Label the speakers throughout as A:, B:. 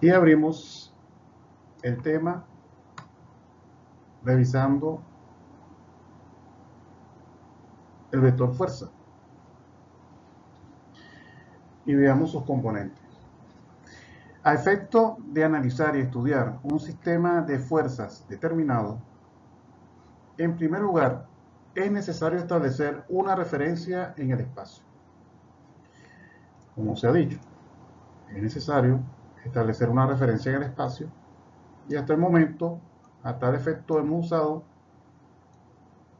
A: Y abrimos el tema revisando el vector fuerza y veamos sus componentes. A efecto de analizar y estudiar un sistema de fuerzas determinado, en primer lugar, es necesario establecer una referencia en el espacio. Como se ha dicho, es necesario establecer una referencia en el espacio y hasta el momento, a tal efecto, hemos usado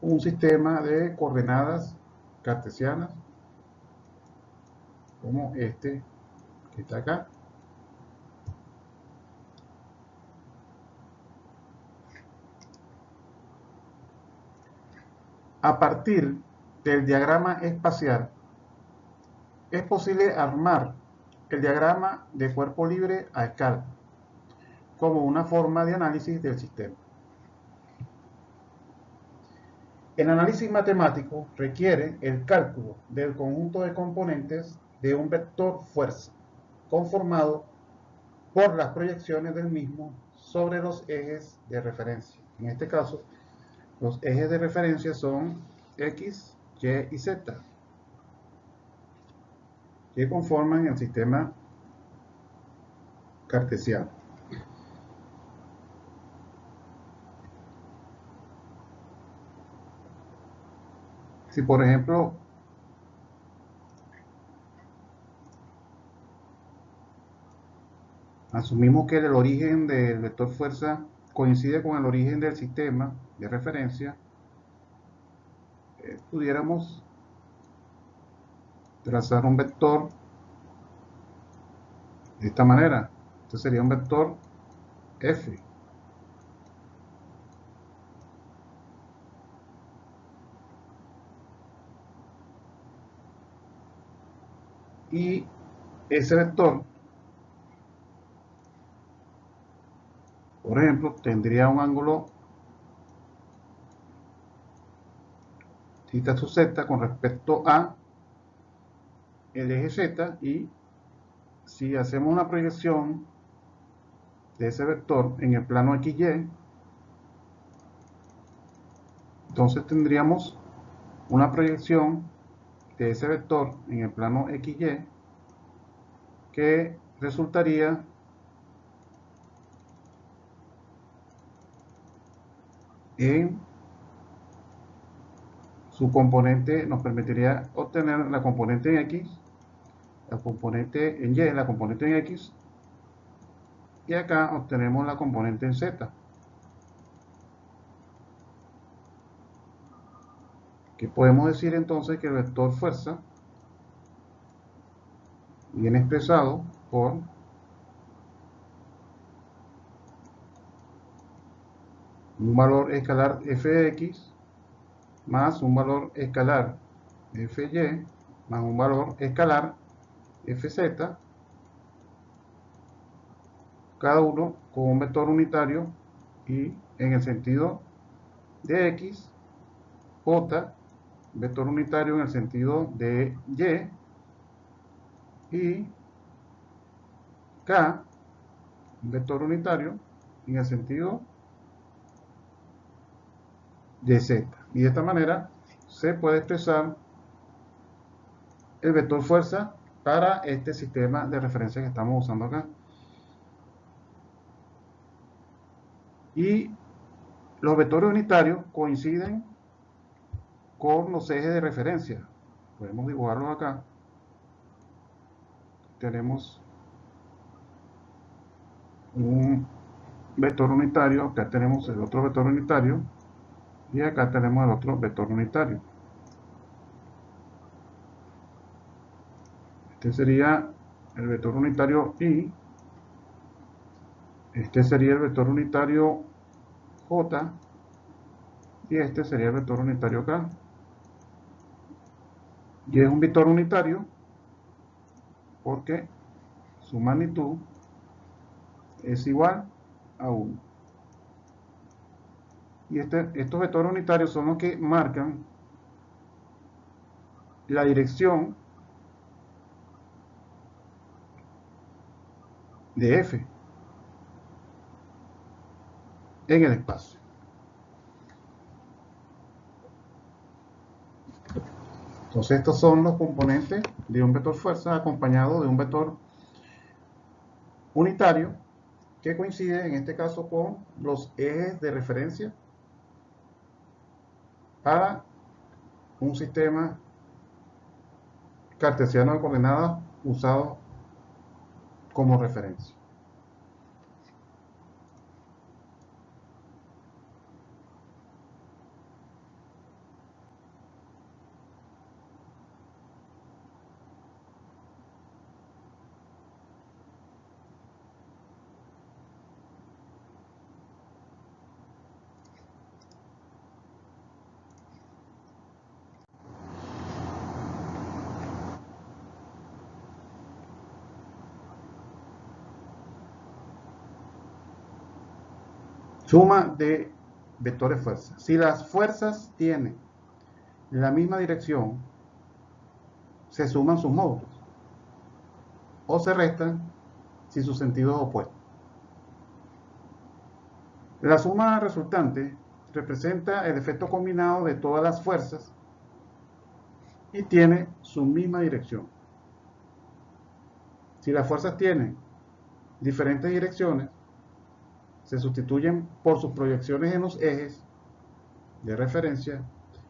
A: un sistema de coordenadas cartesianas como este que está acá. A partir del diagrama espacial es posible armar el diagrama de cuerpo libre a escala como una forma de análisis del sistema. El análisis matemático requiere el cálculo del conjunto de componentes de un vector fuerza, conformado por las proyecciones del mismo sobre los ejes de referencia. En este caso, los ejes de referencia son X, Y y Z, que conforman el sistema cartesiano. Si por ejemplo asumimos que el origen del vector fuerza coincide con el origen del sistema de referencia, pudiéramos trazar un vector de esta manera. Este sería un vector F. Y ese vector, por ejemplo, tendría un ángulo θ sub z con respecto a el eje Z, y si hacemos una proyección de ese vector en el plano XY, entonces tendríamos una proyección de ese vector en el plano XY que resultaría en su componente, nos permitiría obtener la componente en X, la componente en Y, la componente en X, y acá obtenemos la componente en Z, que podemos decir entonces que el vector fuerza viene expresado por un valor escalar f de x más un valor escalar fy más un valor escalar fz, cada uno con un vector unitario y en el sentido de x, j, vector unitario en el sentido de y k, vector unitario en el sentido de z. Y de esta manera se puede expresar el vector fuerza para este sistema de referencia que estamos usando acá. Y los vectores unitarios coinciden con los ejes de referencia. Podemos dibujarlos acá. Tenemos un vector unitario, acá tenemos el otro vector unitario y acá tenemos el otro vector unitario. Este sería el vector unitario Y, este sería el vector unitario J y este sería el vector unitario K. Y es un vector unitario porque su magnitud es igual a 1. Y estos vectores unitarios son los que marcan la dirección de F. en el espacio. Entonces estos son los componentes de un vector fuerza acompañado de un vector unitario que coincide en este caso con los ejes de referencia para un sistema cartesiano de coordenadas usado como referencia. Suma de vectores fuerzas. Si las fuerzas tienen la misma dirección, se suman sus módulos o se restan si sus sentidos opuestos. La suma resultante representa el efecto combinado de todas las fuerzas y tiene su misma dirección. Si las fuerzas tienen diferentes direcciones, se sustituyen por sus proyecciones en los ejes de referencia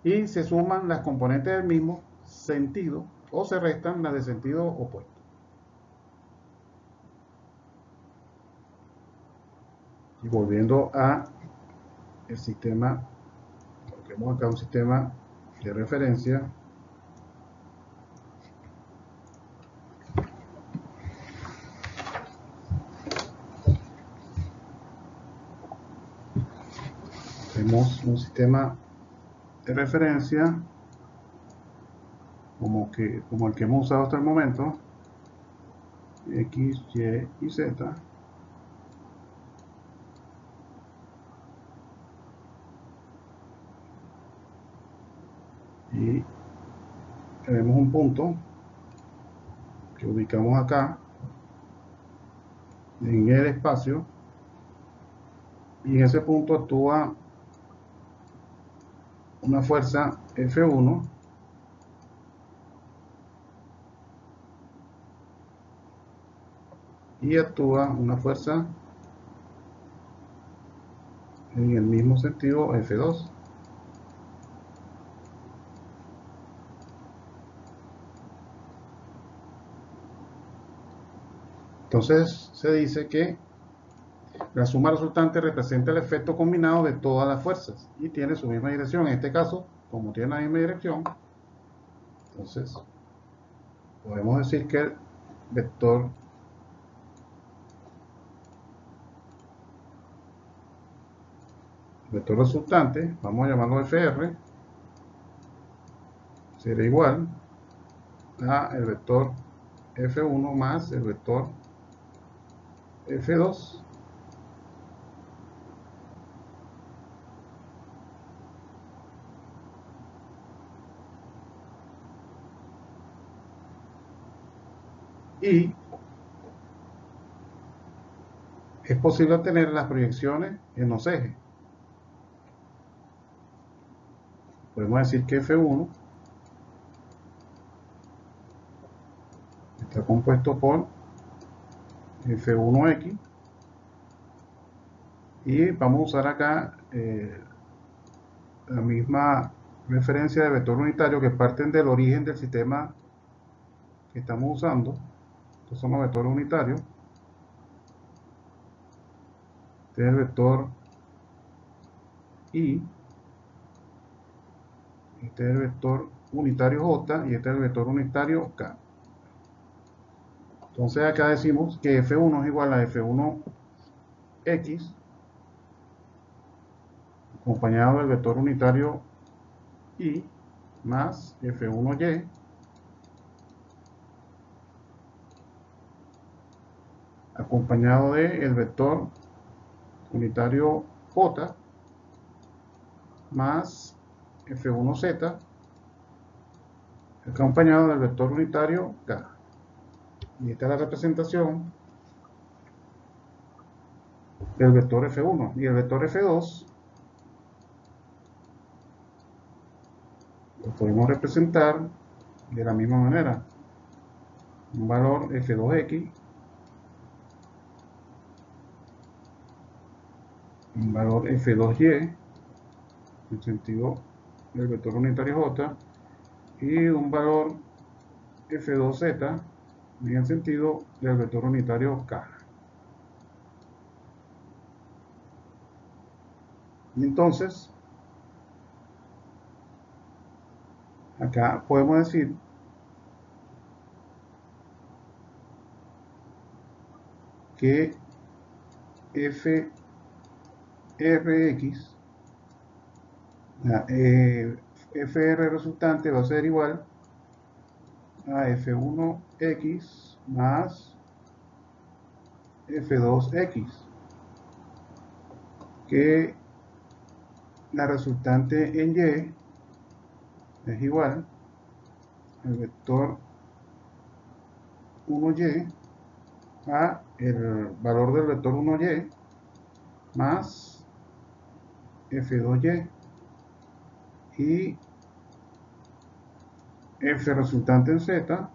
A: y se suman las componentes del mismo sentido o se restan las de sentido opuesto. Y volviendo a el sistema, coloquemos acá un sistema de referencia. Tenemos un sistema de referencia como el que hemos usado hasta el momento, X, Y y Z. Y tenemos un punto que ubicamos acá en el espacio y en ese punto actúa una fuerza F1 y actúa una fuerza en el mismo sentido F2. Entonces se dice que la suma resultante representa el efecto combinado de todas las fuerzas y tiene su misma dirección. En este caso, como tiene la misma dirección, entonces podemos decir que el vector resultante, vamos a llamarlo FR, será igual a el vector F1 más el vector F2 y es posible obtener las proyecciones en los ejes. Podemos decir que F1 está compuesto por F1X y vamos a usar acá la misma referencia de vector unitario que parten del origen del sistema que estamos usando. Estos son los vectores unitarios. Este es el vector I, este es el vector unitario J y este es el vector unitario K. Entonces acá decimos que F1 es igual a F1X acompañado del vector unitario I más F1Y acompañado del vector unitario J más F1Z acompañado del vector unitario K. Y esta es la representación del vector F1. Y el vector F2 lo podemos representar de la misma manera. Un valor F2X, un valor F2Y, en el sentido del vector unitario J, y un valor F2Z, en el sentido del vector unitario K. Y entonces, acá podemos decir que FRX, FR resultante va a ser igual a F1X más F2X, que la resultante en Y es igual al vector 1Y a el valor del vector 1Y más F2Y, y F resultante en Z va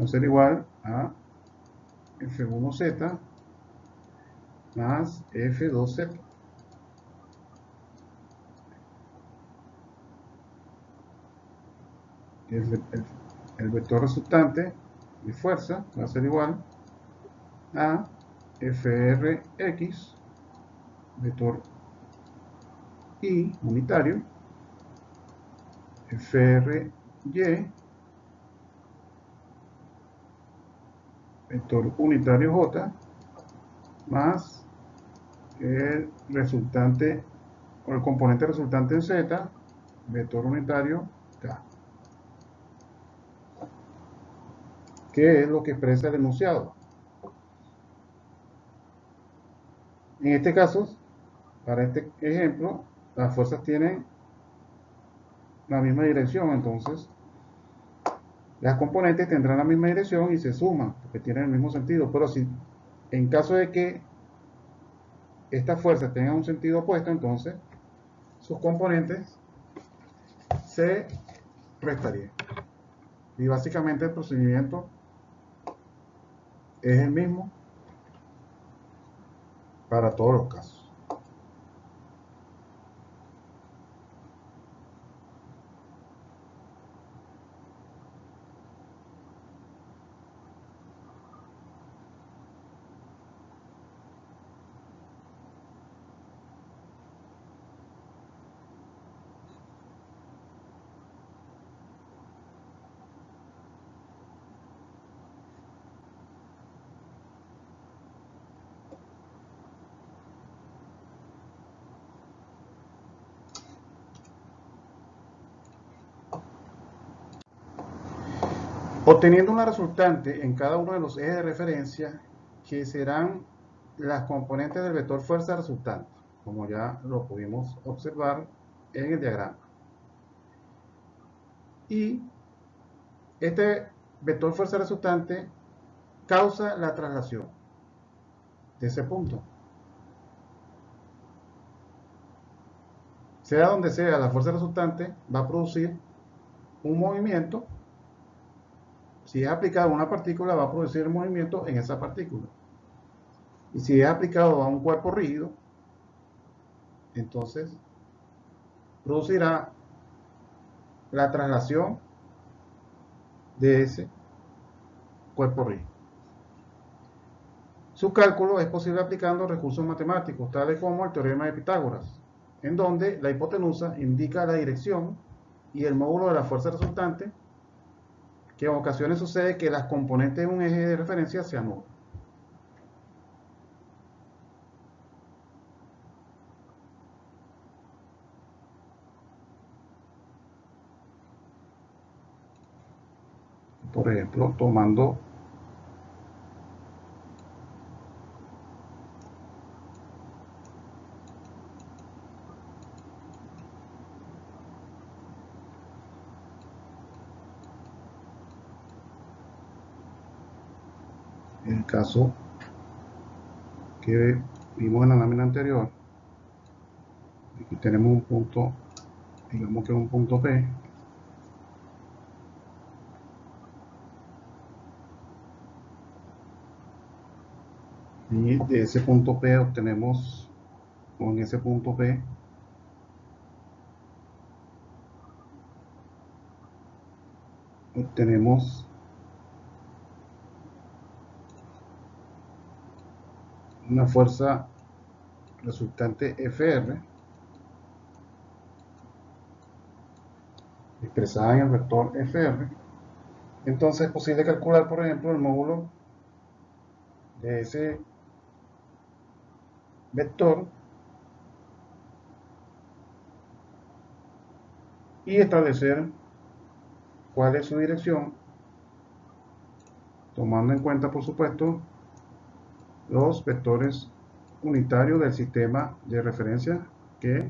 A: a ser igual a F1Z más F2Z. El vector resultante de fuerza va a ser igual a FRX, vector I unitario, FRY, vector unitario J, más el resultante o el componente resultante en Z, vector unitario K, que es lo que expresa el enunciado. En este caso, para este ejemplo, las fuerzas tienen la misma dirección, entonces las componentes tendrán la misma dirección y se suman, porque tienen el mismo sentido. Pero si en caso de que estas fuerzas tengan un sentido opuesto, entonces sus componentes se restarían. Y básicamente el procedimiento es el mismo para todos los casos. Obteniendo una resultante en cada uno de los ejes de referencia, que serán las componentes del vector fuerza resultante, como ya lo pudimos observar en el diagrama. Y este vector fuerza resultante causa la traslación de ese punto. Sea donde sea la fuerza resultante, va a producir un movimiento. Si es aplicado a una partícula, va a producir el movimiento en esa partícula. Y si es aplicado a un cuerpo rígido, entonces producirá la traslación de ese cuerpo rígido. Su cálculo es posible aplicando recursos matemáticos, tales como el teorema de Pitágoras, en donde la hipotenusa indica la dirección y el módulo de la fuerza resultante, que en ocasiones sucede que las componentes de un eje de referencia se anulan. Por ejemplo, tomando el caso que vimos en la lámina anterior. Aquí tenemos un punto, digamos que es un punto P. Y de ese punto P obtenemos, o en ese punto P, obtenemos una fuerza resultante Fr, expresada en el vector Fr. Entonces es posible calcular, por ejemplo, el módulo de ese vector y establecer cuál es su dirección, tomando en cuenta, por supuesto, los vectores unitarios del sistema de referencia que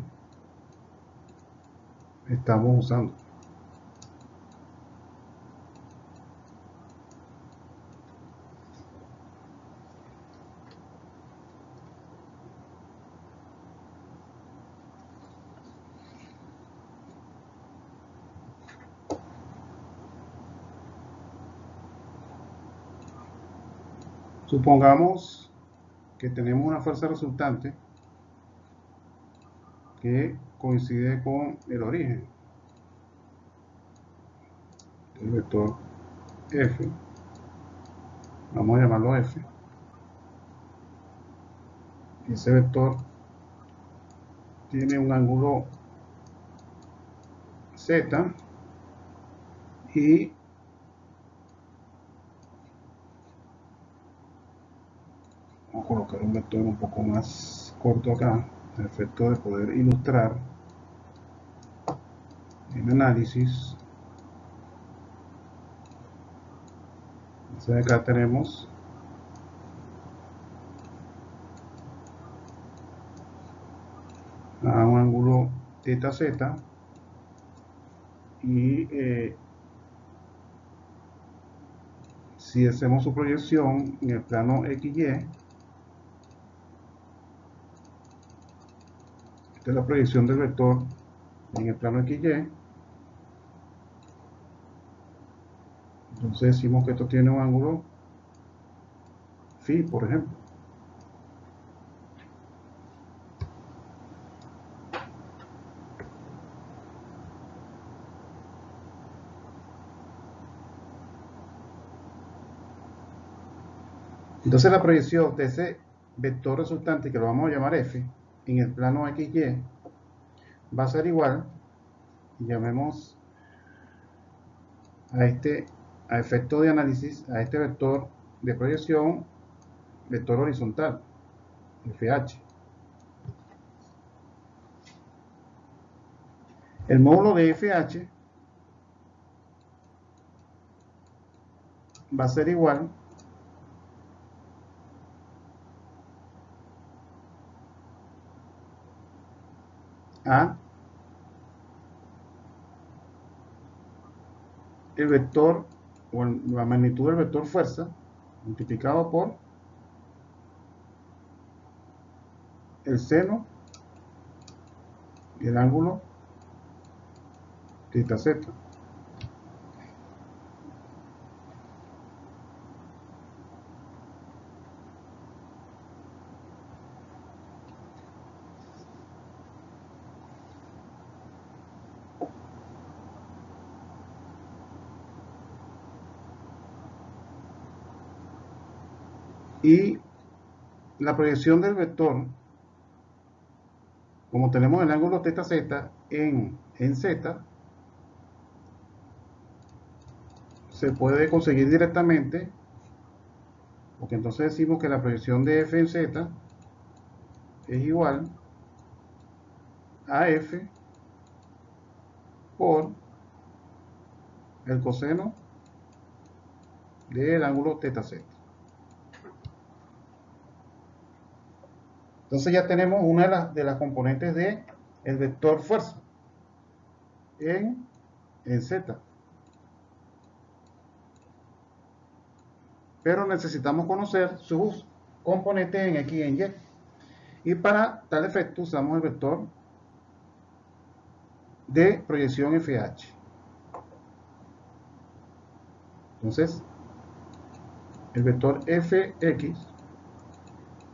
A: estamos usando. Supongamos que tenemos una fuerza resultante que coincide con el origen del vector F. Vamos a llamarlo F. Ese vector tiene un ángulo Z y vamos a colocar un vector un poco más corto acá, a efecto de poder ilustrar el análisis. Entonces acá tenemos a un ángulo θ z y si hacemos su proyección en el plano XY, esta es la proyección del vector en el plano XY, entonces decimos que esto tiene un ángulo φ, por ejemplo. Entonces la proyección de ese vector resultante, que lo vamos a llamar F, en el plano XY, va a ser igual, llamemos a efecto de análisis, a este vector de proyección, vector horizontal, FH. El módulo de FH va a ser igual a el vector o la magnitud del vector fuerza multiplicado por el seno y el ángulo θ z. Y la proyección del vector, como tenemos el ángulo θ z en z, se puede conseguir directamente, porque entonces decimos que la proyección de f en z es igual a f por el coseno del ángulo θ z. Entonces ya tenemos una de las componentes de el vector fuerza en z. Pero necesitamos conocer su uso. componentes en X y en Y. Y para tal efecto usamos el vector de proyección FH. Entonces, el vector Fx,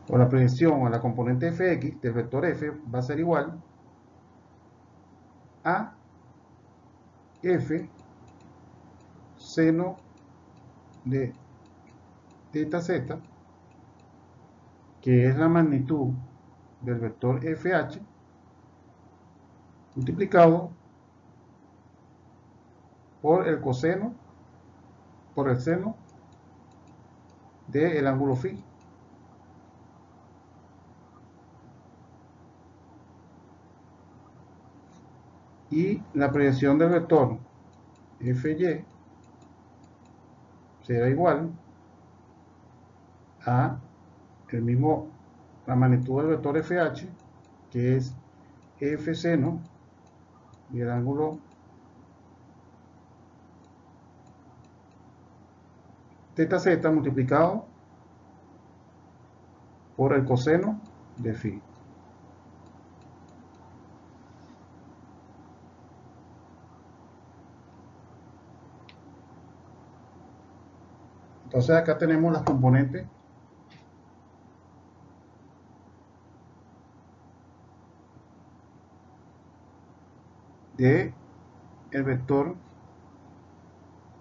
A: o la proyección a la componente Fx del vector F, va a ser igual a F seno de teta z, que es la magnitud del vector FH, multiplicado por el coseno, por el seno del ángulo φ. Y la proyección del vector Fy será igual a la magnitud del vector FH, que es F seno del ángulo teta z multiplicado por el coseno de φ. Entonces acá tenemos las componentes de el vector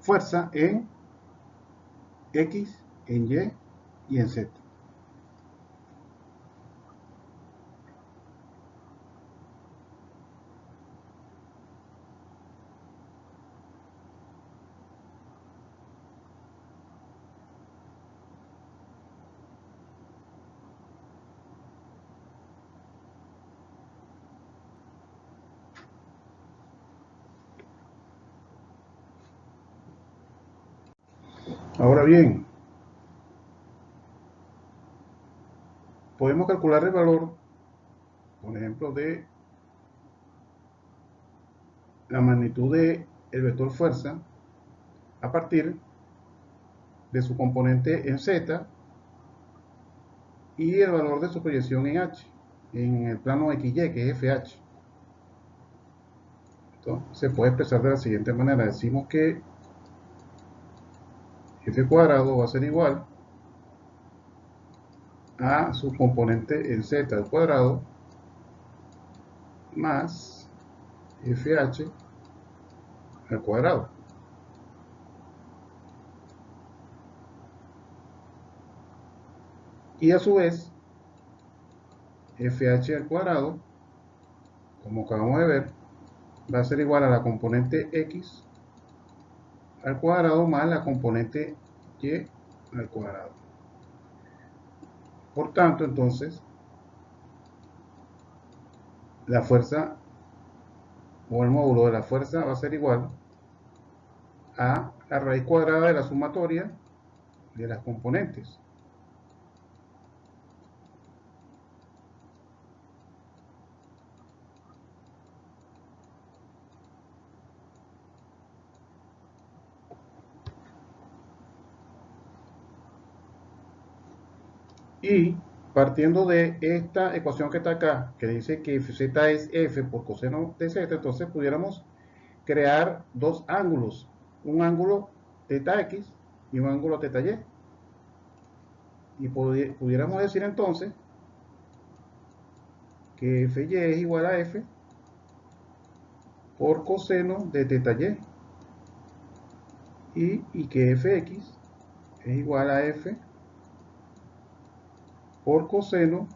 A: fuerza en X, en Y y en Z. Ahora bien, podemos calcular el valor, por ejemplo, de la magnitud del vector fuerza a partir de su componente en Z y el valor de su proyección en H, en el plano XY, que es FH. Esto se puede expresar de la siguiente manera. Decimos que F cuadrado va a ser igual a su componente en Z al cuadrado más FH al cuadrado. Y a su vez, FH al cuadrado, como acabamos de ver, va a ser igual a la componente X al cuadrado más la componente Y al cuadrado. Por tanto, entonces, la fuerza o el módulo de la fuerza va a ser igual a la raíz cuadrada de la sumatoria de las componentes. Y partiendo de esta ecuación que está acá, que dice que z es f por coseno de z, entonces pudiéramos crear dos ángulos, un ángulo θ x y un ángulo θ y. Y pudiéramos decir entonces que Fy es igual a f por coseno de θ y que Fx es igual a f por coseno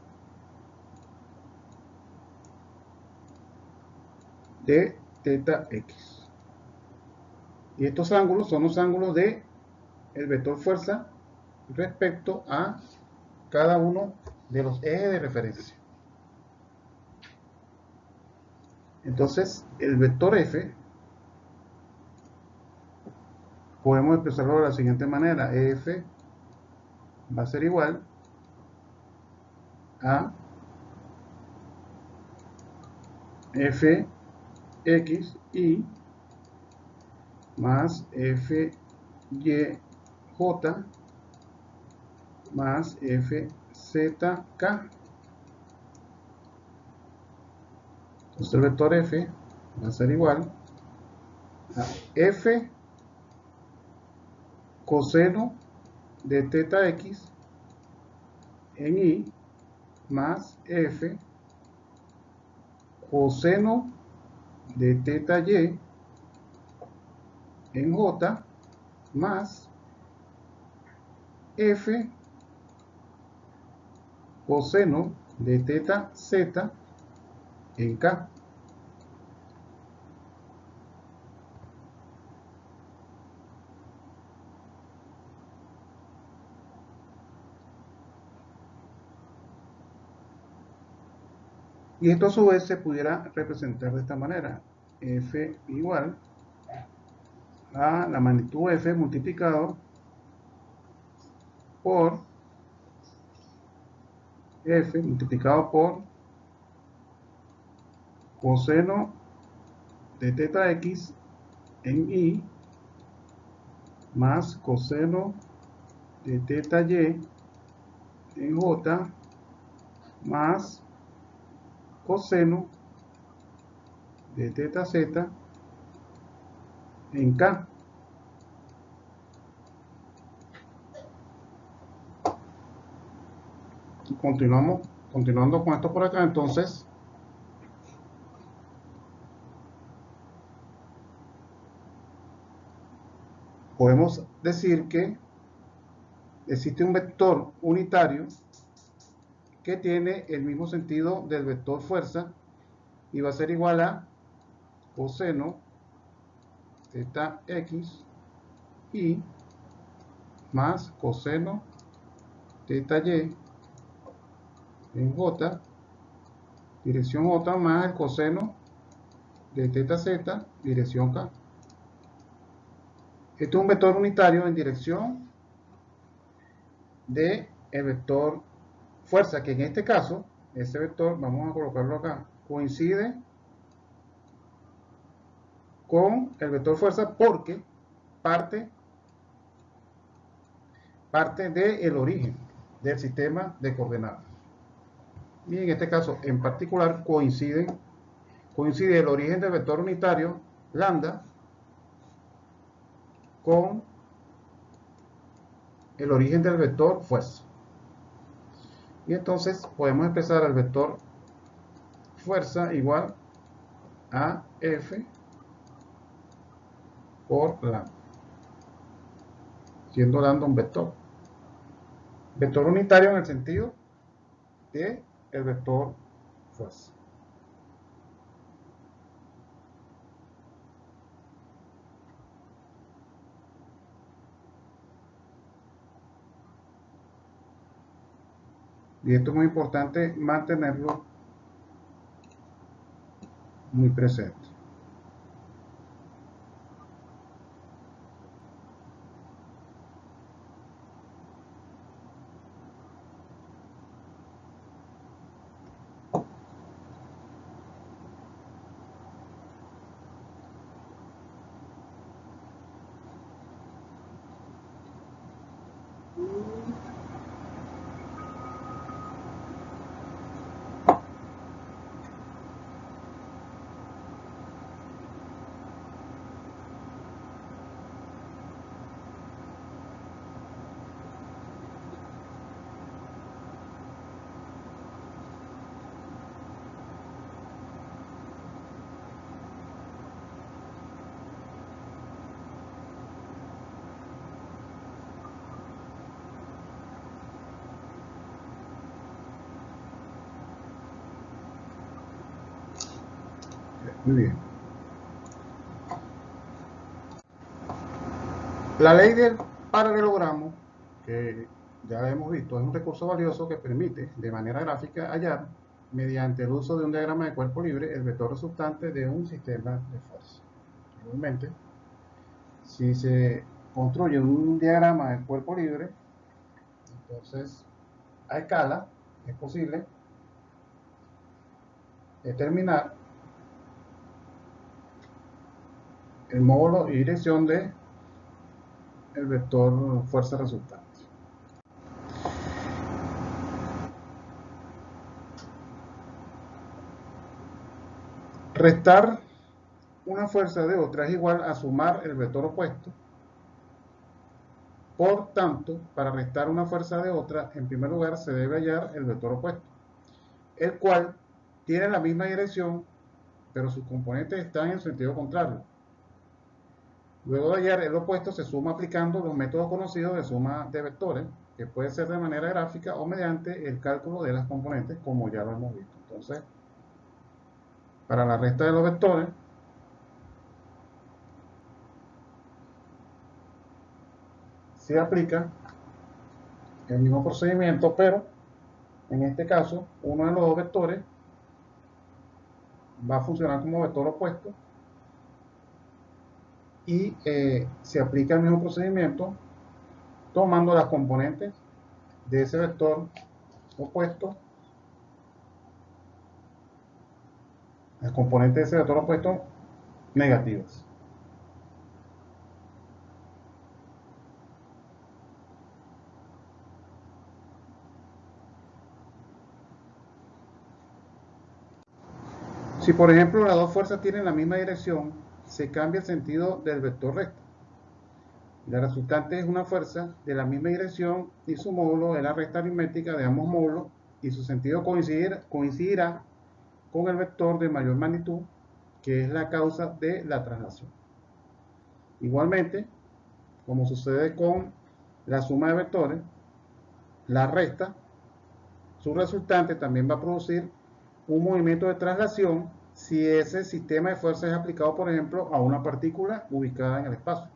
A: de θx. Y estos ángulos son los ángulos de el vector fuerza respecto a cada uno de los ejes de referencia. Entonces, el vector F podemos expresarlo de la siguiente manera. F va a ser igual a Fxy más Fyj más Fy zk. Entonces el vector f va a ser igual a f coseno de teta x en y más f coseno de teta y en j más f coseno de teta z en k. Y esto a su vez se pudiera representar de esta manera: f igual a la magnitud f multiplicado por f multiplicado por coseno de teta x en y más coseno de teta y en j más coseno de teta z en k. Y continuando con esto por acá, entonces podemos decir que existe un vector unitario que tiene el mismo sentido del vector fuerza y va a ser igual a coseno teta x y más coseno teta y en j, dirección j, más el coseno de teta z, dirección k. Este es un vector unitario en dirección de el vector fuerza, que en este caso, ese vector, vamos a colocarlo acá, coincide con el vector fuerza porque parte del origen del sistema de coordenadas. Y en este caso en particular coincide el origen del vector unitario lambda con el origen del vector fuerza. Y entonces podemos expresar el vector fuerza igual a f por lambda, siendo lambda un vector unitario en el sentido de el vector fuerza. Y esto es muy importante mantenerlo muy presente. Muy bien. La ley del paralelogramo, que ya hemos visto, es un recurso valioso que permite de manera gráfica hallar, mediante el uso de un diagrama de cuerpo libre, el vector resultante de un sistema de fuerza. Igualmente, si se construye un diagrama de cuerpo libre, entonces a escala es posible determinar el módulo y dirección de el vector fuerza resultante. Restar una fuerza de otra es igual a sumar el vector opuesto. Por tanto, para restar una fuerza de otra, en primer lugar se debe hallar el vector opuesto, el cual tiene la misma dirección, pero sus componentes están en sentido contrario. Luego de hallar el opuesto, se suma aplicando los métodos conocidos de suma de vectores, que puede ser de manera gráfica o mediante el cálculo de las componentes, como ya lo hemos visto. Entonces, para la resta de los vectores, se aplica el mismo procedimiento, pero en este caso, uno de los dos vectores va a funcionar como vector opuesto y se aplica el mismo procedimiento tomando las componentes de ese vector opuesto, las componentes de ese vector opuesto negativas. Si por ejemplo las dos fuerzas tienen la misma dirección, se cambia el sentido del vector recto. La resultante es una fuerza de la misma dirección y su módulo es la resta aritmética de ambos módulos y su sentido coincidirá con el vector de mayor magnitud, que es la causa de la traslación. Igualmente, como sucede con la suma de vectores, la resta, su resultante también va a producir un movimiento de traslación si ese sistema de fuerzas es aplicado, por ejemplo, a una partícula ubicada en el espacio.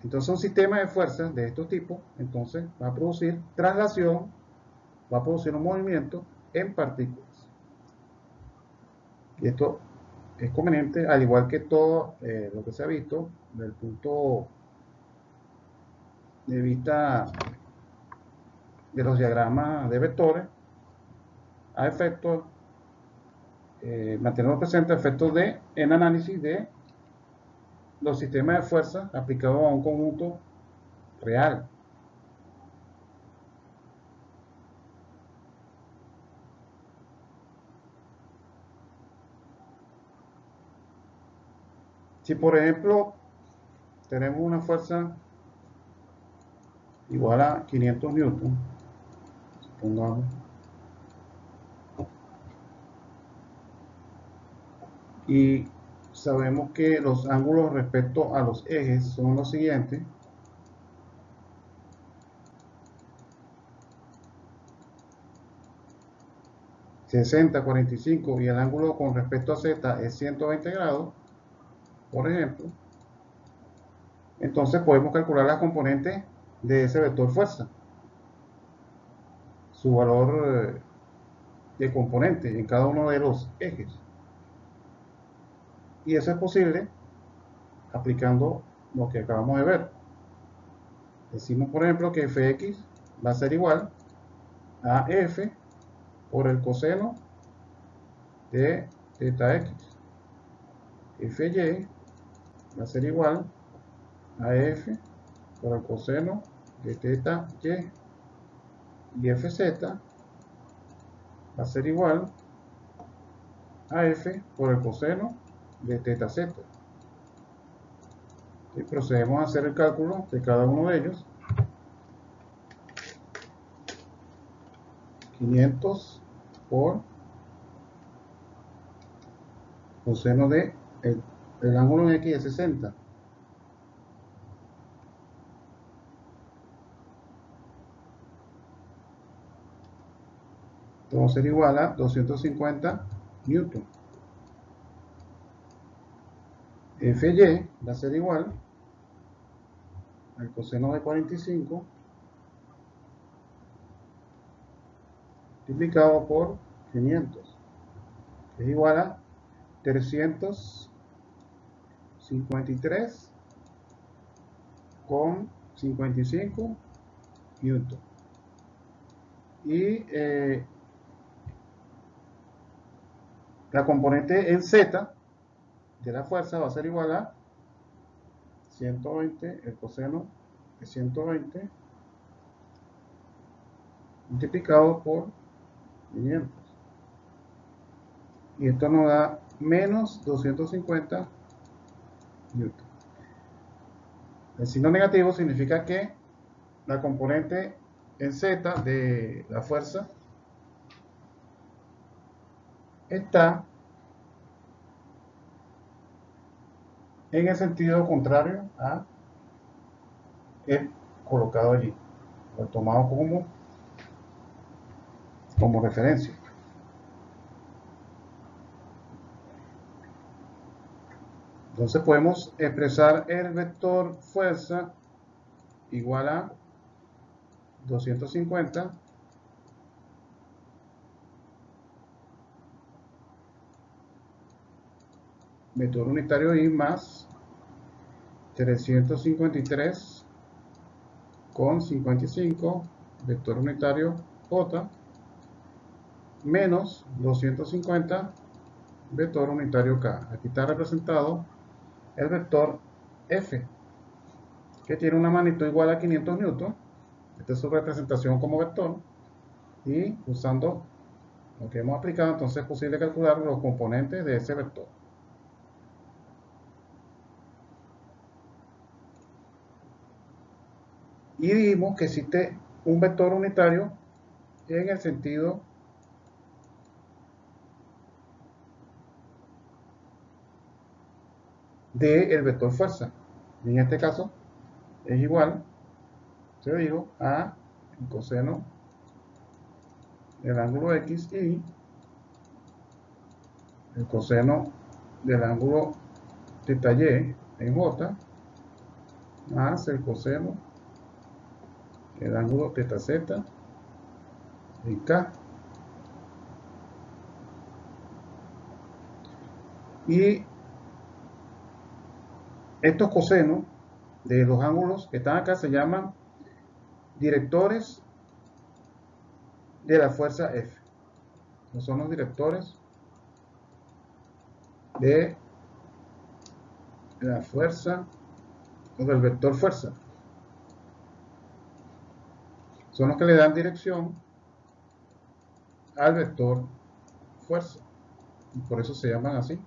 A: Entonces, un sistema de fuerzas de estos tipos, entonces, va a producir traslación, va a producir un movimiento en partículas. Y esto es conveniente, al igual que todo lo que se ha visto, desde el punto de vista de los diagramas de vectores, a efectos, mantenerlo presente a efectos de, en análisis de los sistemas de fuerza aplicados a un conjunto real. Si por ejemplo tenemos una fuerza igual a 500 newton, supongamos, y sabemos que los ángulos respecto a los ejes son los siguientes. ...60, 45 y el ángulo con respecto a Z es 120 grados, por ejemplo, entonces podemos calcular las componentes de ese vector fuerza, su valor de componente en cada uno de los ejes. Y eso es posible aplicando lo que acabamos de ver. Decimos, por ejemplo, que fx va a ser igual a f por el coseno de θ x. Fy va a ser igual a f por el coseno de θ y fz va a ser igual a f por el coseno de θz. Y procedemos a hacer el cálculo de cada uno de ellos. 500 por coseno de el ángulo en x es 60. Esto va a ser igual a 250 newton. Fy va a ser igual al coseno de 45 multiplicado por 500, que es igual a 353 con 55 newton. Y la componente en Z de la fuerza va a ser igual a 120, el coseno de 120 multiplicado por 500. y esto nos da menos 250 newton. El signo negativo significa que la componente en Z de la fuerza está en el sentido contrario a el colocado allí, lo tomado como referencia. Entonces podemos expresar el vector fuerza igual a 250 vector unitario I más 353 con 55 vector unitario J menos 250 vector unitario K. Aquí está representado el vector F, que tiene una magnitud igual a 500 newton. Esta es su representación como vector, y usando lo que hemos aplicado, entonces es posible calcular los componentes de ese vector. Y dijimos que existe un vector unitario en el sentido del vector fuerza. En este caso es igual, yo digo, a el coseno del ángulo X y el coseno del ángulo θ y en J más el coseno del ángulo θz en K. Y estos cosenos de los ángulos que están acá se llaman directores de la fuerza F. No son los directores de la fuerza o del vector fuerza. Son los que le dan dirección al vector fuerza. Y por eso se llaman así.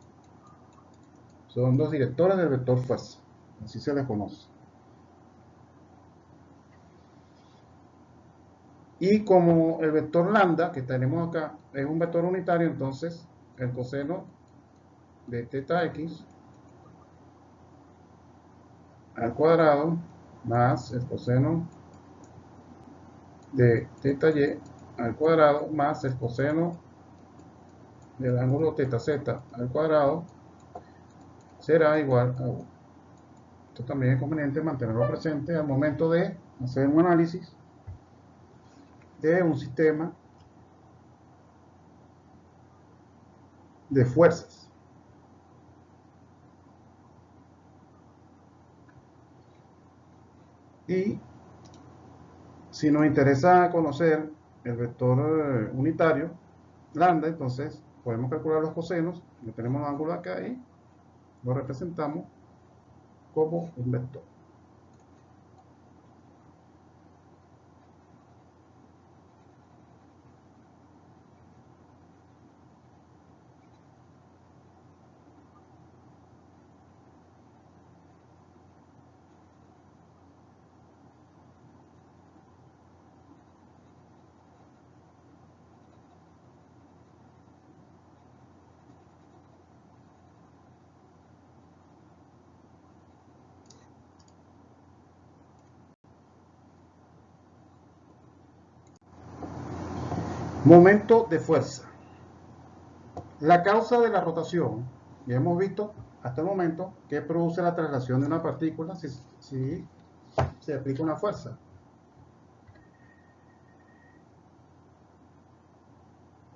A: Son los directores del vector fuerza. Así se les conoce. Y como el vector lambda que tenemos acá es un vector unitario, entonces el coseno de θx al cuadrado más el coseno de θy al cuadrado más el coseno del ángulo θz al cuadrado será igual a 1. Esto también es conveniente mantenerlo presente al momento de hacer un análisis de un sistema de fuerzas. Y si nos interesa conocer el vector unitario lambda, entonces podemos calcular los cosenos. Le tenemos un ángulo acá y lo representamos como un vector. Momento de fuerza. La causa de la rotación, ya hemos visto hasta el momento que produce la traslación de una partícula si se aplica una fuerza.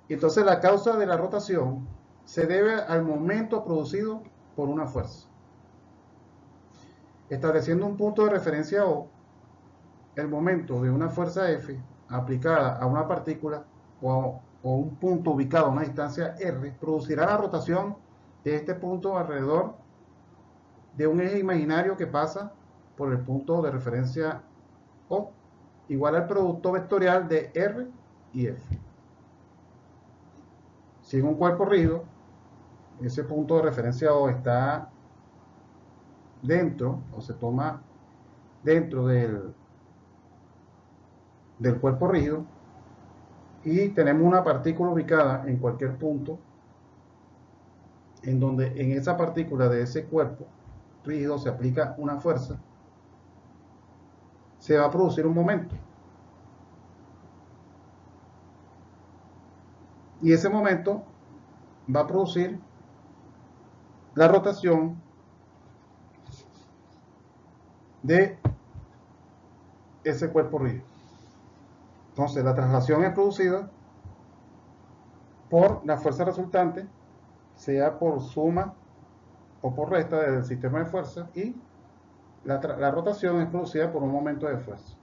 A: Entonces la causa de la rotación se debe al momento producido por una fuerza. Estableciendo un punto de referencia O, el momento de una fuerza F aplicada a una partícula o un punto ubicado a una distancia R producirá la rotación de este punto alrededor de un eje imaginario que pasa por el punto de referencia O, igual al producto vectorial de R y F. Si en un cuerpo rígido ese punto de referencia O está dentro, o se toma dentro del cuerpo rígido, y tenemos una partícula ubicada en cualquier punto, en donde en esa partícula de ese cuerpo rígido se aplica una fuerza, se va a producir un momento. Y ese momento va a producir la rotación de ese cuerpo rígido. Entonces la traslación es producida por la fuerza resultante, sea por suma o por resta del sistema de fuerza, y la rotación es producida por un momento de fuerza.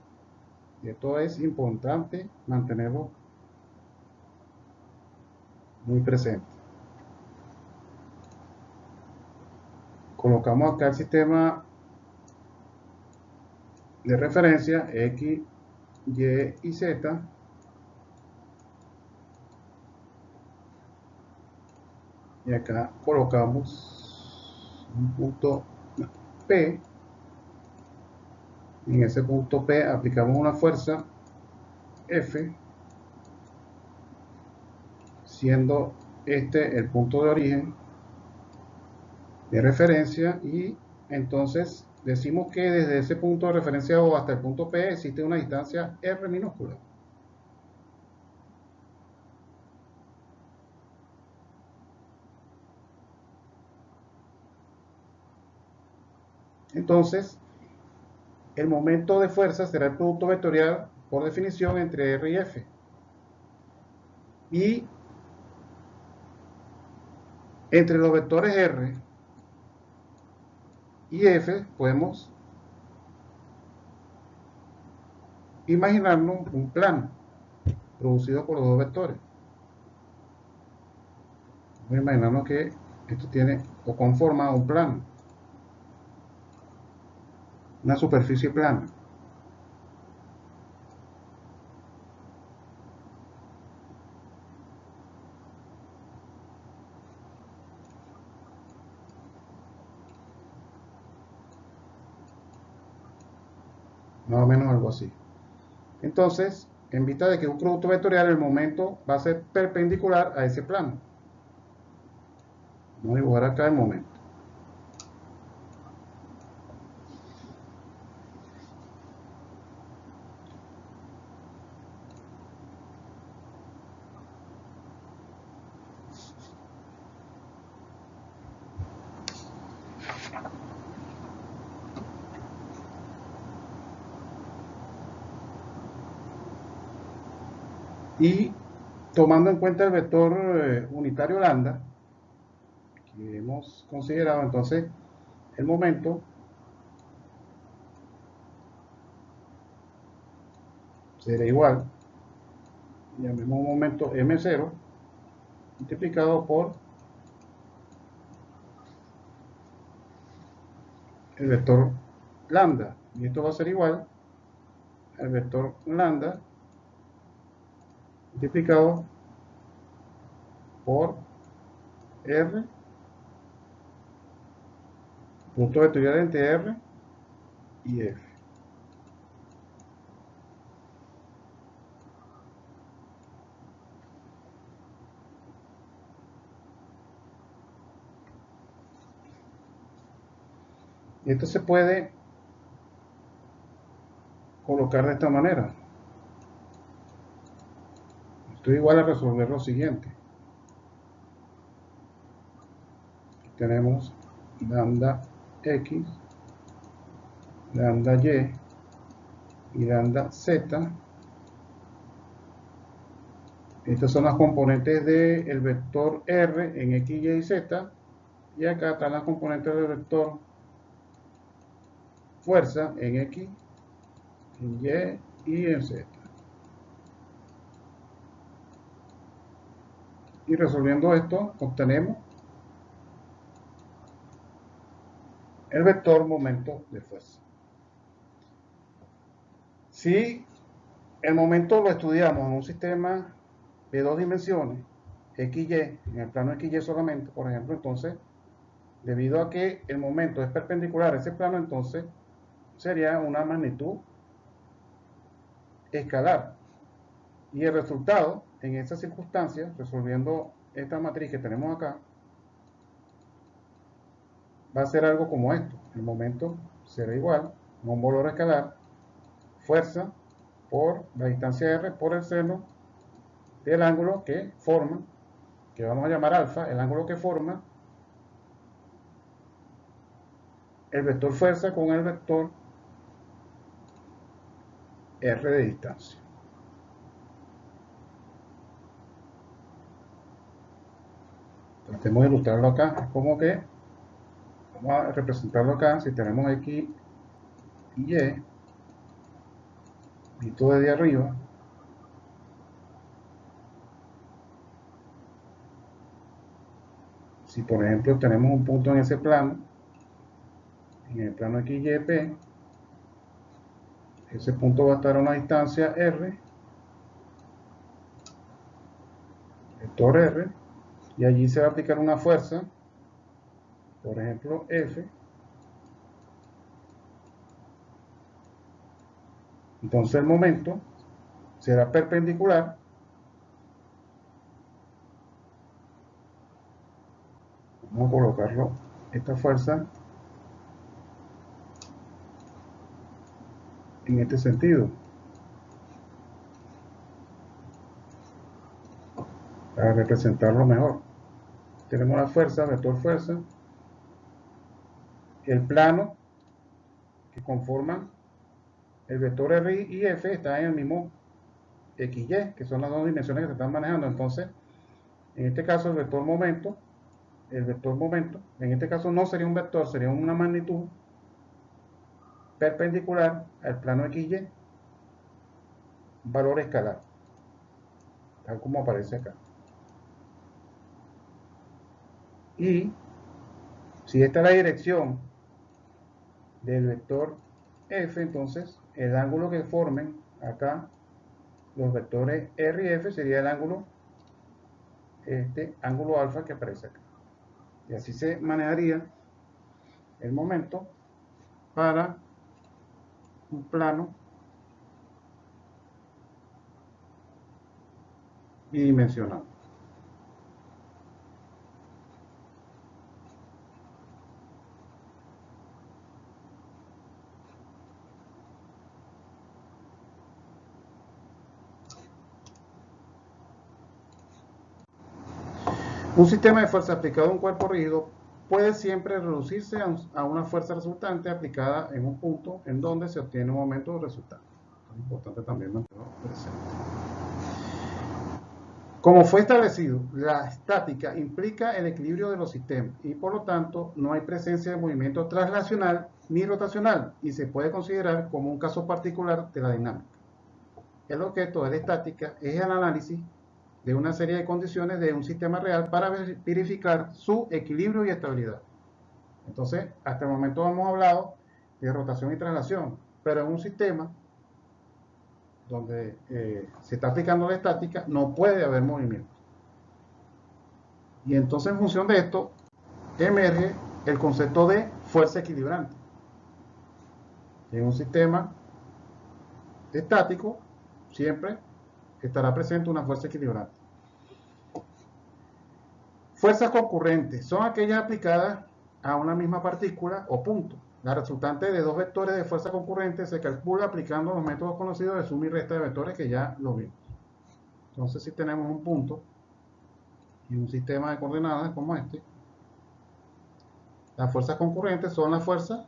A: Y esto es importante mantenerlo muy presente. Colocamos acá el sistema de referencia X, Y y Z. Y acá colocamos un punto P. En ese punto P aplicamos una fuerza F, siendo este el punto de origen de referencia, y entonces decimos que desde ese punto de referencia O hasta el punto P existe una distancia R minúscula. Entonces, el momento de fuerza será el producto vectorial por definición entre R y F. Y entre los vectores R y F podemos imaginarnos un plano producido por los dos vectores. Vamos a imaginarnos que esto tiene o conforma un plano, una superficie plana. Más o menos algo así. Entonces, en vista de que es un producto vectorial, el momento va a ser perpendicular a ese plano. Vamos a dibujar acá el momento. Y tomando en cuenta el vector unitario lambda que hemos considerado, entonces el momento será igual, llamemos un momento m0 multiplicado por el vector lambda, y esto va a ser igual al vector lambda multiplicado por R, punto vectorial entre R y F. Y esto se puede colocar de esta manera. Esto es igual a resolver lo siguiente. Tenemos lambda X, lambda Y y lambda Z. Estas son las componentes del vector R en X, Y y Z. Y acá están las componentes del vector fuerza en X, en Y y en Z. Y resolviendo esto, obtenemos el vector momento de fuerza. Si el momento lo estudiamos en un sistema de dos dimensiones, XY, en el plano XY solamente, por ejemplo, entonces, debido a que el momento es perpendicular a ese plano, entonces sería una magnitud escalar. Y el resultado, en esas circunstancias, resolviendo esta matriz que tenemos acá, va a ser algo como esto. El momento será igual a un valor escalar, fuerza por la distancia r por el seno del ángulo que forma, que vamos a llamar alfa, el ángulo que forma el vector fuerza con el vector r de distancia. Tratemos de ilustrarlo acá. Es como que vamos a representarlo acá. Si tenemos x y y, visto desde arriba, si por ejemplo tenemos un punto en ese plano, en el plano XYP, ese punto va a estar a una distancia r, vector r, y allí se va a aplicar una fuerza, por ejemplo F. Entonces el momento será perpendicular vamos a colocarlo, esta fuerza en este sentido, para representarlo mejor. Tenemos la fuerza, vector fuerza, el plano que conforman el vector R y F está en el mismo XY, que son las dos dimensiones que se están manejando. Entonces, en este caso el vector momento, en este caso no sería un vector, sería una magnitud perpendicular al plano XY, valor escalar, tal como aparece acá. Y si esta es la dirección del vector F, entonces el ángulo que formen acá los vectores R y F sería el ángulo, este ángulo alfa que aparece acá. Y así se manejaría el momento para un plano bidimensional. Un sistema de fuerza aplicado a un cuerpo rígido puede siempre reducirse a una fuerza resultante aplicada en un punto en donde se obtiene un momento resultante. Es importante también mantenerlo presente. Como fue establecido, la estática implica el equilibrio de los sistemas y por lo tanto no hay presencia de movimiento translacional ni rotacional y se puede considerar como un caso particular de la dinámica. El objeto de la estática es el análisis de una serie de condiciones de un sistema real para verificar su equilibrio y estabilidad. Entonces, hasta el momento hemos hablado de rotación y traslación, pero en un sistema donde se está aplicando la estática no puede haber movimiento. Y entonces en función de esto emerge el concepto de fuerza equilibrante. En un sistema estático siempre estará presente una fuerza equilibrante. Fuerzas concurrentes son aquellas aplicadas a una misma partícula o punto. La resultante de dos vectores de fuerza concurrente se calcula aplicando los métodos conocidos de suma y resta de vectores que ya lo vimos. Entonces, si tenemos un punto y un sistema de coordenadas como este, las fuerzas concurrentes son las fuerzas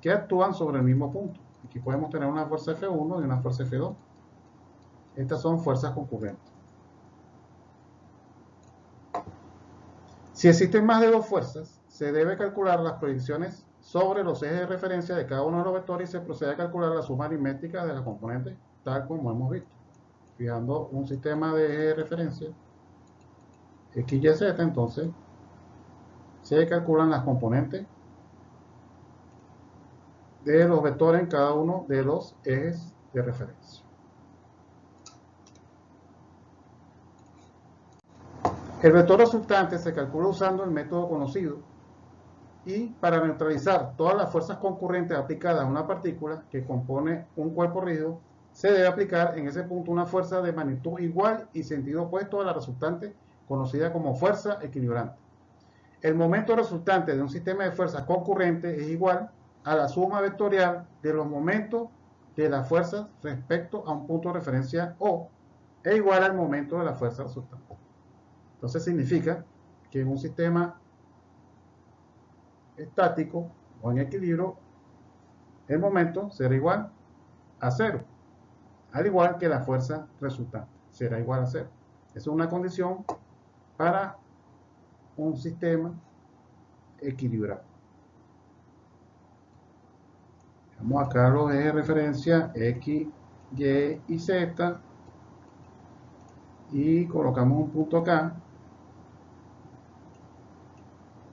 A: que actúan sobre el mismo punto. Aquí podemos tener una fuerza F1 y una fuerza F2. Estas son fuerzas concurrentes. Si existen más de dos fuerzas, se debe calcular las proyecciones sobre los ejes de referencia de cada uno de los vectores y se procede a calcular la suma aritmética de las componentes, tal como hemos visto. Fijando un sistema de eje de referencia X, Y, Z, entonces se calculan las componentes de los vectores en cada uno de los ejes de referencia. El vector resultante se calcula usando el método conocido y para neutralizar todas las fuerzas concurrentes aplicadas a una partícula que compone un cuerpo rígido, se debe aplicar en ese punto una fuerza de magnitud igual y sentido opuesto a la resultante, conocida como fuerza equilibrante. El momento resultante de un sistema de fuerzas concurrentes es igual a la suma vectorial de los momentos de las fuerzas respecto a un punto de referencia O es igual al momento de la fuerza resultante. Entonces significa que en un sistema estático o en equilibrio, el momento será igual a cero, al igual que la fuerza resultante será igual a cero. Esa es una condición para un sistema equilibrado. Vamos acá a los ejes de referencia X, Y y Z y colocamos un punto acá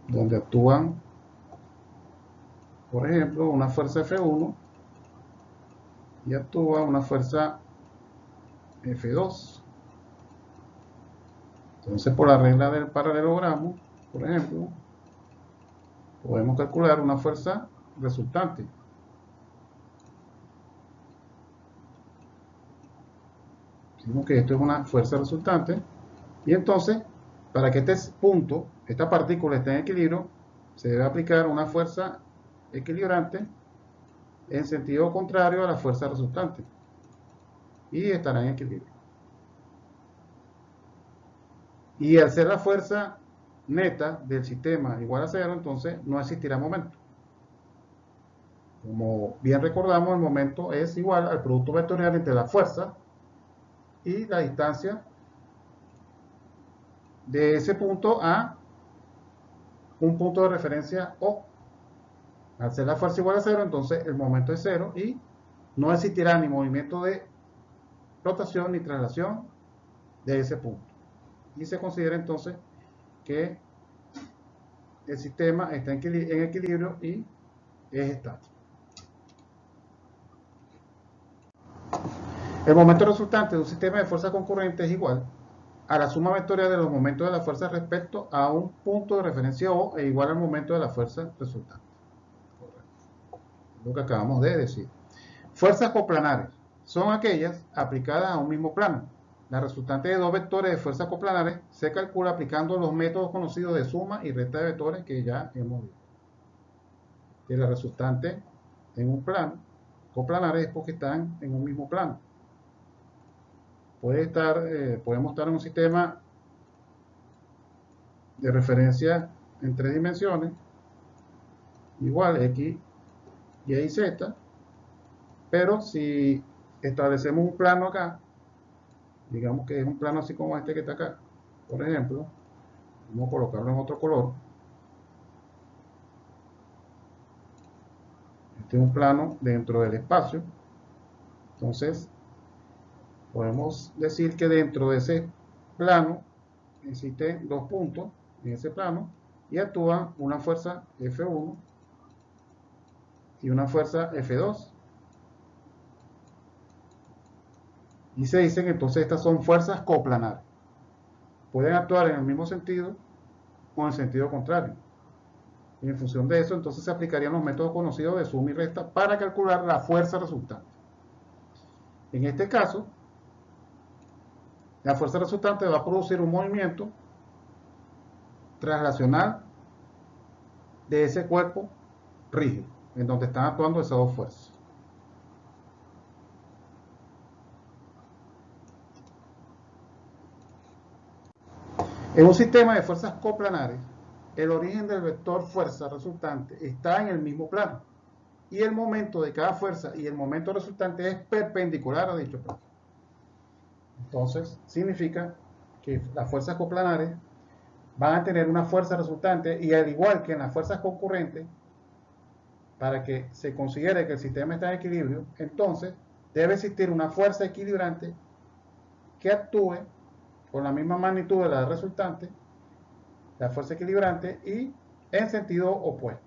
A: donde actúan, por ejemplo, una fuerza F1 y actúa una fuerza F2. Entonces, por la regla del paralelogramo, por ejemplo, podemos calcular una fuerza resultante. Decimos que esto es una fuerza resultante. Y entonces, para que este punto, esta partícula esté en equilibrio, se debe aplicar una fuerza equilibrante en sentido contrario a la fuerza resultante. Y estará en equilibrio. Y al ser la fuerza neta del sistema igual a cero, entonces no existirá momento. Como bien recordamos, el momento es igual al producto vectorial entre la fuerza y la distancia de ese punto a un punto de referencia O. Al ser la fuerza igual a cero, entonces el momento es cero y no existirá ni movimiento de rotación ni traslación de ese punto. Y se considera entonces que el sistema está en equilibrio y es estático. El momento resultante de un sistema de fuerzas concurrentes es igual a la suma vectorial de los momentos de la fuerza respecto a un punto de referencia O e igual al momento de la fuerza resultante. Lo que acabamos de decir. Fuerzas coplanares son aquellas aplicadas a un mismo plano. La resultante de dos vectores de fuerzas coplanares se calcula aplicando los métodos conocidos de suma y resta de vectores que ya hemos visto. Que la resultante en un plano coplanar es porque están en un mismo plano. Podemos estar en un sistema de referencia en tres dimensiones, igual X, Y y Z, pero si establecemos un plano acá, digamos que es un plano así como este que está acá, por ejemplo, vamos a colocarlo en otro color. Este es un plano dentro del espacio, entonces podemos decir que dentro de ese plano existen dos puntos en ese plano y actúan una fuerza F1 y una fuerza F2. Y se dice que entonces estas son fuerzas coplanares. Pueden actuar en el mismo sentido o en sentido contrario. Y en función de eso, entonces se aplicarían los métodos conocidos de suma y resta para calcular la fuerza resultante. En este caso, la fuerza resultante va a producir un movimiento traslacional de ese cuerpo rígido, en donde están actuando esas dos fuerzas. En un sistema de fuerzas coplanares, el origen del vector fuerza resultante está en el mismo plano y el momento de cada fuerza y el momento resultante es perpendicular a dicho plano. Entonces, significa que las fuerzas coplanares van a tener una fuerza resultante y al igual que en las fuerzas concurrentes, para que se considere que el sistema está en equilibrio, entonces debe existir una fuerza equilibrante que actúe con la misma magnitud de la resultante, la fuerza equilibrante, y en sentido opuesto.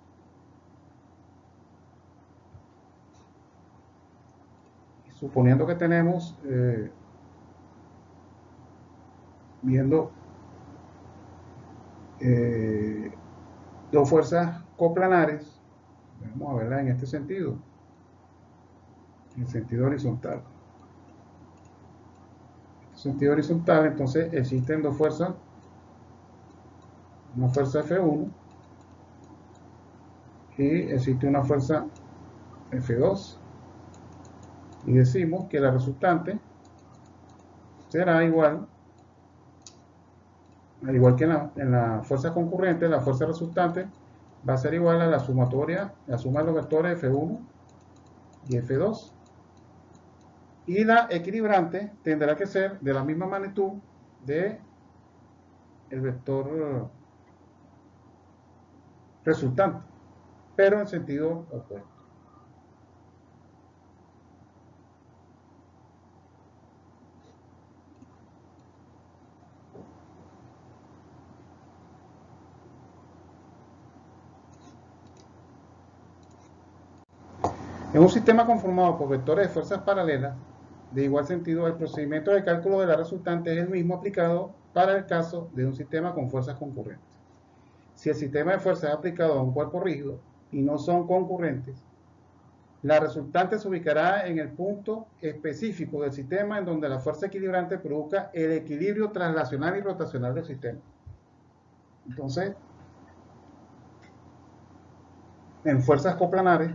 A: Suponiendo que tenemos, viendo dos fuerzas coplanares. Vamos a verla en este sentido, en sentido horizontal. En sentido horizontal, entonces existen dos fuerzas, una fuerza F1 y existe una fuerza F2, y decimos que la resultante será igual, al igual que en la fuerza concurrente, la fuerza resultante va a ser igual a la sumatoria, la suma de los vectores F1 y F2, y la equilibrante tendrá que ser de la misma magnitud de el vector resultante, pero en sentido opuesto. En un sistema conformado por vectores de fuerzas paralelas, de igual sentido, el procedimiento de cálculo de la resultante es el mismo aplicado para el caso de un sistema con fuerzas concurrentes. Si el sistema de fuerzas es aplicado a un cuerpo rígido y no son concurrentes, la resultante se ubicará en el punto específico del sistema en donde la fuerza equilibrante produzca el equilibrio translacional y rotacional del sistema. Entonces, en fuerzas coplanares,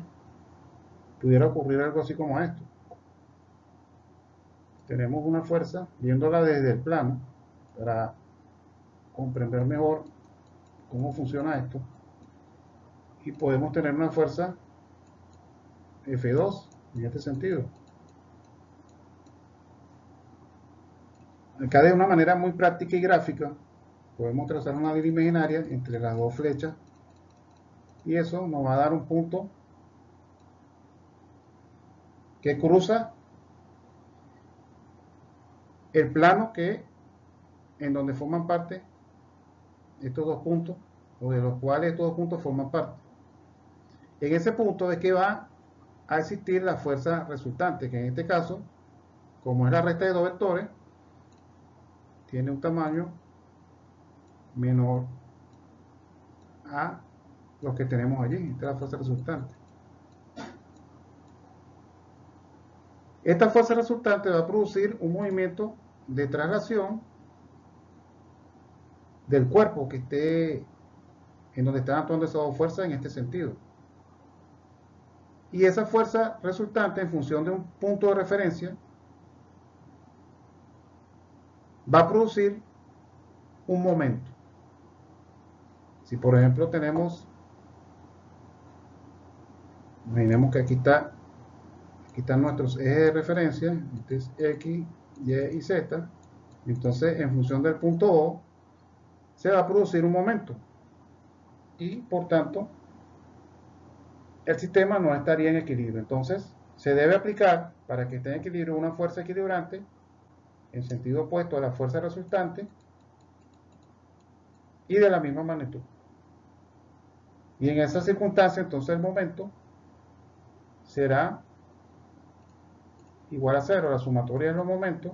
A: pudiera ocurrir algo así como esto. Tenemos una fuerza, viéndola desde el plano, para comprender mejor cómo funciona esto, y podemos tener una fuerza F2 en este sentido. Acá de una manera muy práctica y gráfica podemos trazar una línea imaginaria entre las dos flechas, y eso nos va a dar un punto que cruza el plano en donde forman parte estos dos puntos, o de los cuales estos dos puntos forman parte. En ese punto es que va a existir la fuerza resultante, que en este caso, como es la recta de dos vectores, tiene un tamaño menor a los que tenemos allí. Esta es la fuerza resultante. Esta fuerza resultante va a producir un movimiento de traslación del cuerpo que esté en donde están actuando esas dos fuerzas en este sentido. Y esa fuerza resultante, en función de un punto de referencia, va a producir un momento. Si por ejemplo tenemos, imaginemos que aquí están nuestros ejes de referencia, este es X, Y y Z, entonces en función del punto O se va a producir un momento, y por tanto el sistema no estaría en equilibrio. Entonces se debe aplicar, para que esté en equilibrio, una fuerza equilibrante en sentido opuesto a la fuerza resultante y de la misma magnitud. Y en esa circunstancia, entonces el momento será igual a cero. La sumatoria de los momentos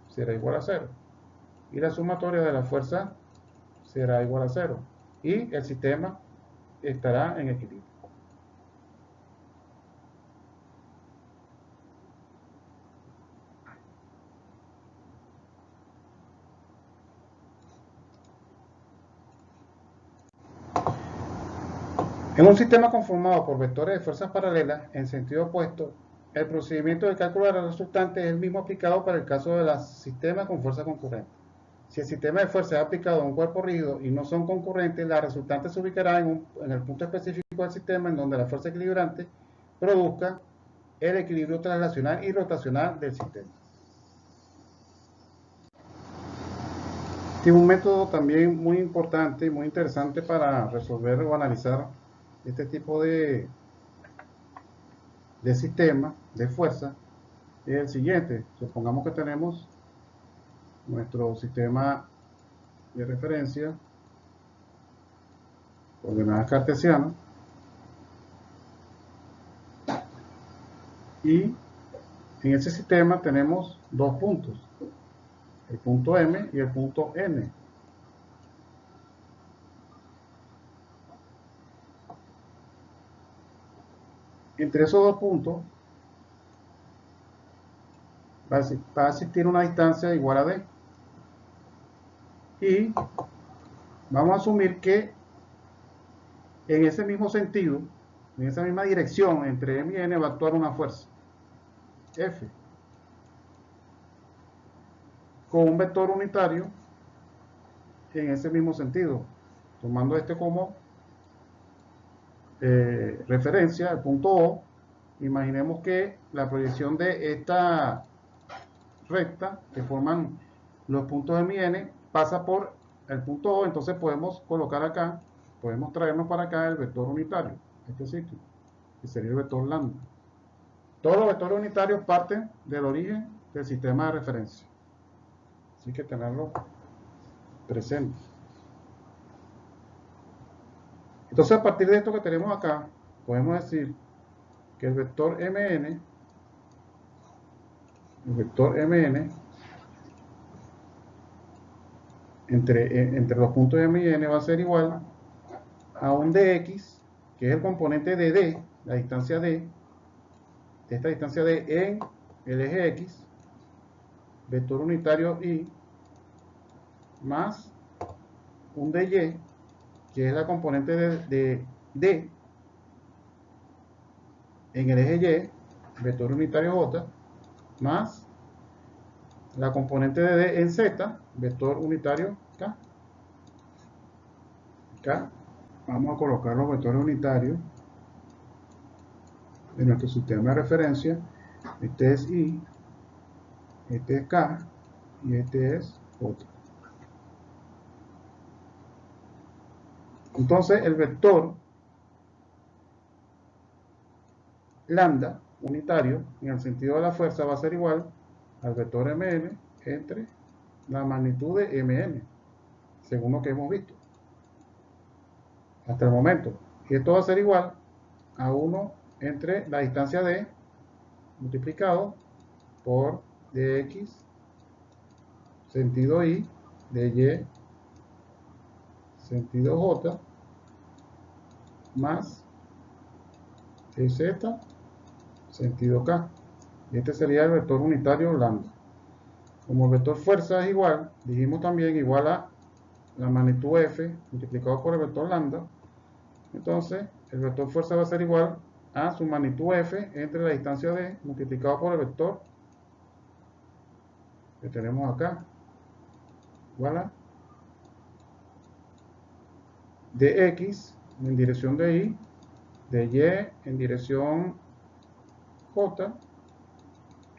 A: será igual a cero, y la sumatoria de la fuerza será igual a cero, y el sistema estará en equilibrio. En un sistema conformado por vectores de fuerzas paralelas en sentido opuesto, el procedimiento de cálculo de la resultante es el mismo aplicado para el caso de los sistemas con fuerza concurrente. Si el sistema de fuerza es aplicado a un cuerpo rígido y no son concurrentes, la resultante se ubicará en el punto específico del sistema en donde la fuerza equilibrante produzca el equilibrio translacional y rotacional del sistema. Este es un método también muy importante y muy interesante para resolver o analizar este tipo de sistema de fuerza. Es el siguiente. Supongamos que tenemos nuestro sistema de referencia, coordenadas cartesianas, y en ese sistema tenemos dos puntos, el punto M y el punto N. entre esos dos puntos va a existir una distancia igual a D. Y vamos a asumir que en ese mismo sentido, en esa misma dirección entre M y N va a actuar una fuerza F con un vector unitario en ese mismo sentido, tomando este como referencia, el punto O. Imaginemos que la proyección de esta recta que forman los puntos M y N pasa por el punto O, entonces podemos colocar acá, podemos traernos para acá el vector unitario, este sitio, que sería el vector lambda. Todos los vectores unitarios parten del origen del sistema de referencia, así que tenerlo presente. Entonces, a partir de esto que tenemos acá, podemos decir que el vector Mn entre los puntos M y N va a ser igual a un dx, que es el componente de D, la distancia D, esta distancia D en el eje X, vector unitario Y, más un dy, que es la componente de D en el eje Y, vector unitario J, más la componente de D en Z, vector unitario K. Acá vamos a colocar los vectores unitarios de nuestro sistema de referencia. Este es I, este es K y este es J. Entonces el vector lambda unitario en el sentido de la fuerza va a ser igual al vector Mn entre la magnitud de Mn, según lo que hemos visto hasta el momento. Y esto va a ser igual a 1 entre la distancia D multiplicado por dx sentido Y, dy sentido J, más dz sentido K. Y este sería el vector unitario lambda. Como el vector fuerza es igual, dijimos también igual a la magnitud F multiplicado por el vector lambda, entonces el vector fuerza va a ser igual a su magnitud F entre la distancia D multiplicado por el vector que tenemos acá, igual a dx en dirección de Y, de Y en dirección J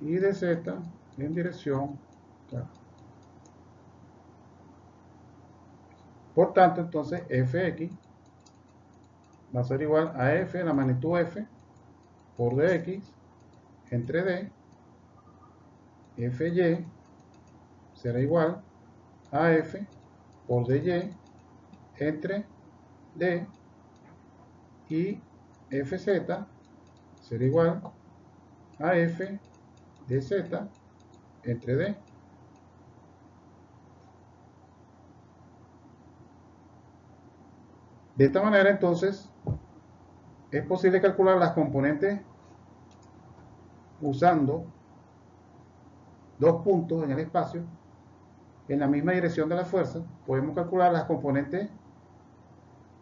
A: y de Z en dirección K. Por tanto, entonces Fx va a ser igual a F, la magnitud F, por dx entre D, Fy será igual a F por dy entre D, y Fz será igual a F dz entre D. De esta manera, entonces, es posible calcular las componentes usando dos puntos en el espacio en la misma dirección de la fuerza. Podemos calcular las componentes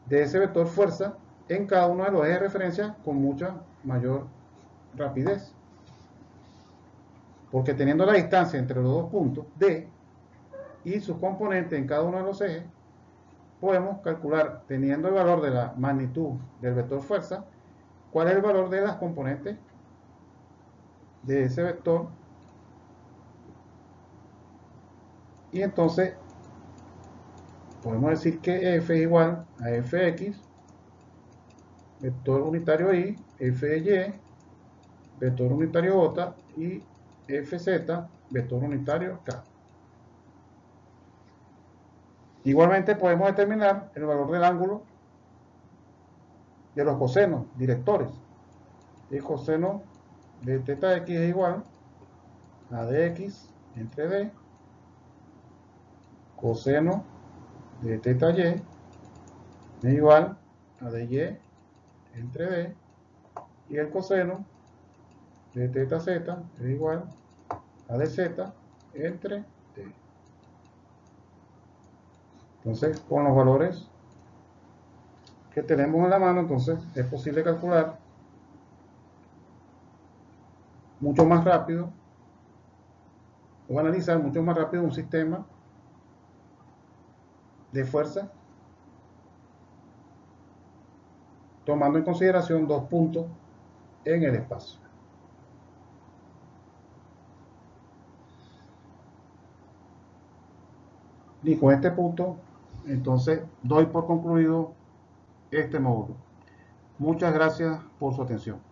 A: de ese vector fuerza en cada uno de los ejes de referencia con mucha mayor rapidez, porque teniendo la distancia entre los dos puntos D y sus componentes en cada uno de los ejes, podemos calcular, teniendo el valor de la magnitud del vector fuerza, cuál es el valor de las componentes de ese vector, y entonces podemos decir que F es igual a Fx, vector unitario Y, Fy, vector unitario J, y Fz, vector unitario K. Igualmente podemos determinar el valor del ángulo de los cosenos directores. El coseno de θ x es igual a dx entre D, coseno de θ y es igual a dy entre D, Y el coseno de teta z es igual a de z entre t. Entonces, con los valores que tenemos en la mano, entonces es posible calcular mucho más rápido o analizar mucho más rápido un sistema de fuerza tomando en consideración dos puntos en el espacio. Y con este punto, entonces, doy por concluido este módulo. Muchas gracias por su atención.